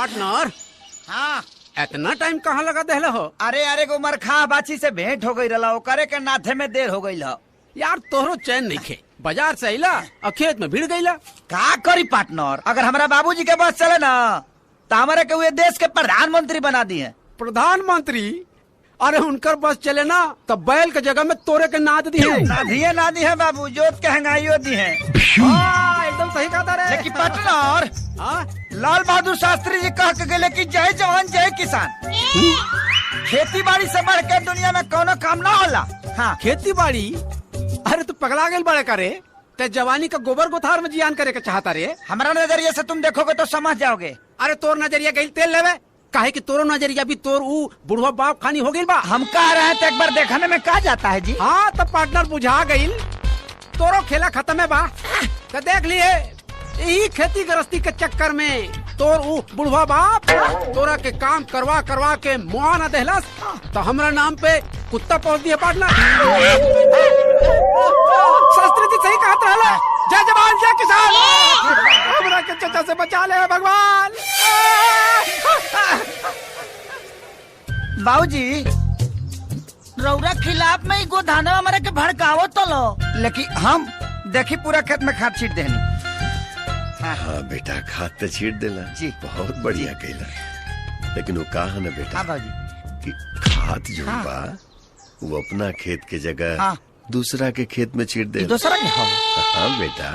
Partner. हाँ इतना time कहाँ लगा देहले हो? अरे को मरखा बाची से भेंट हो गई रहा, करे के नाथे में देर हो गई। यार तोहरो चैन नहीं खे, बाजार से अला और खेत में भिड़ गईला। का करी पार्टनर, अगर हमारा बाबूजी के बस चले ना तो हमारे के हुए देश के प्रधानमंत्री बना दिए। प्रधानमंत्री? अरे उनकर बस चले ना तो बैल के जगह में तोरे के नाद दी है। ना दी है बाबू, जोत के हंगाइयो दी है। एकदम सही कहा रे। लेकिन पार्टनर, लाल बहादुर शास्त्री जी कह के गए कि जय जवान जय किसान। खेती बाड़ी से बढ़ के दुनिया में कोनो काम ना होला। हाँ खेती बाड़ी? अरे तू पगला गेल बड़े करे, ते जवानी का गोबर गोथार में जियान करे के चाहता रे। हमारा नजरिए से तुम देखोगे तो समझ जाओगे। अरे तोर नजरिया गई तेल लेवे, काहे कि तोरो नजरिया भी तोर ऊ बुढ़वा बाप खानी हो गई बा। हम कह रहे हैं तो एक बार देखने में कहा जाता है जी। हाँ तो पार्टनर बुझा गई, तोरो खेला खत्म है बा। तो देख लिए यही खेती गृहस्थी के चक्कर में तोर ऊ बुढ़वा बाप तोरा के काम करवा करवा के मुआ न देहलस, तो हमरा नाम पे कुत्ता पहुंच दिया पार्टनर। शास्त्री जी सही कहते हैं, जय जवान जय किसान। हमरा के चचा से बचा ले भगवान। बाबूजी रौरा खिलाफ में गोधाना हमारे के भड़कावो तो लो, लेकिन हम देखी पूरा खेत में खाद छीट देनी। हाँ बेटा, खाद तो छीट देला जी, बहुत बढ़िया कैला। लेकिन वो कहा ना बेटा, हाँ बाबूजी, कि खाद जो हाँ, बा वो अपना खेत के जगह हाँ, दूसरा के खेत में छीट दे। दूसरा के हाँ बेटा,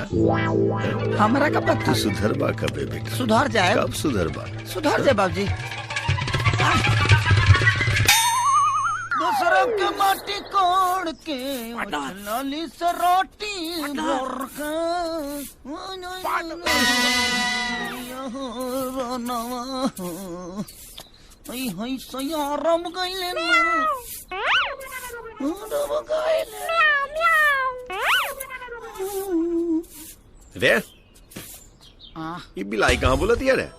हमारा का पता। तू सुधरबा कबे बेटा? सुधर जाए। कब सुधरबा? सुधर जाए बाबूजी। दूसरों के माटी कोड़ के लाली से रोटी भर के सयारम गईले रे ये बिलाई कहाँ बोलती है रे?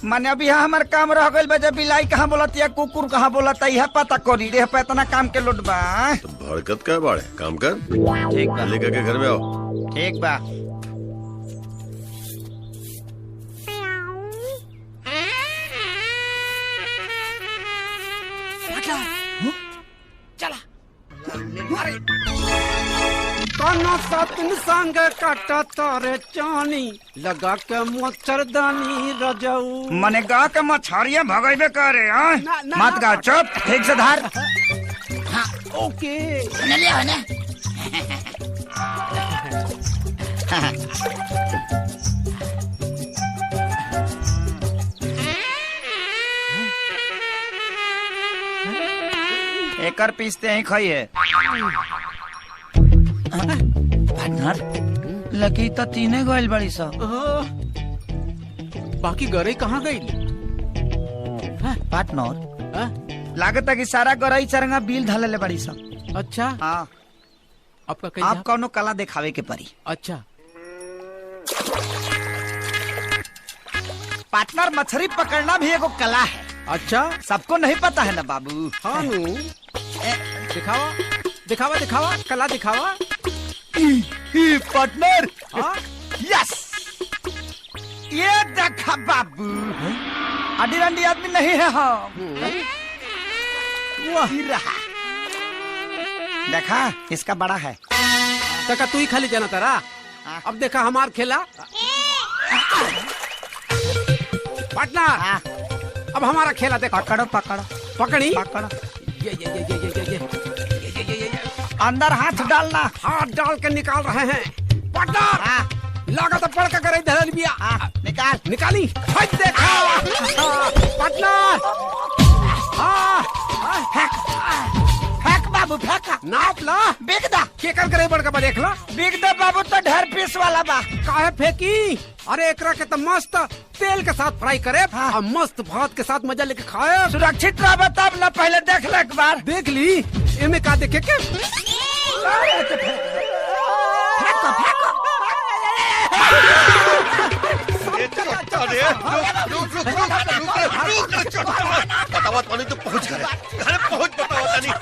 माने अभी यहाँ हमारे काम रह गई बजे, बिलाई कहाँ बोलती है, कुकुर कहाँ बोलता है, पता करी रे पे इतना काम के लोट बा। तो भड़कत का बाड़े, काम कर। ठीक बा, लेकर के घर में आओ। ठीक बा। चला काना सातिन संग काटा तारे चानी लगा के मच्छरदानी रजाऊ। मने गा के मछरिया भगाइबे करे। मत गा, चुप, ठीक से धार। हाँ ओके ले लिया ना। एकर पीसते ही खाइए। पार्टनर लकी तो तीने गोइल बड़ी सा। बाकी गरई कहाँ गई? पार्टनर लागत है कि सारा गरई चरंगा बिल धले बड़ी सा। अच्छा हाँ, आपका कहीं आप कौनो कला दिखावे के परी। अच्छा पार्टनर, मछली पकड़ना भी एगो कला है। अच्छा सबको नहीं पता है ना बाबू। हाँ दिखावा दिखावा दिखावा, कला दिखावा। पार्टनर हाँ यस, ये देखा बाबू, अडी रंडी आदमी नहीं है हम। रहा देखा, इसका बड़ा है। तका तू ही खाली जाना तारा। अब देखा हमार खेला पार्टनर। अब हमारा खेला देखो। पकड़ो पकड़ो पकड़ी पकड़ो, ये अंदर हाथ डालना। हाथ डाल के निकाल रहे हैं पार्टनर। लागत पड़ के करे धरल बिया। निकाल, निकाली। देखा पार्टनर। फेंक बाबू, फेंक। नाप ला, बिग दा, केकर करे बड़का बा देख ला। बिग दा बाबू, तो ढेर पीस वाला बा। काहे फेंकी? अरे एकरा के तो मस्त तेल के साथ फ्राई करे। हाँ। और मस्त भात के साथ मजा लेके खाए। सुरक्षित रह तब ना, पहले देख ले एक बार। देख ली, इनमें का देखे के? फेंको फेंको। बतावा तो पहुंच गए, घर पहुंच बतावा नहीं।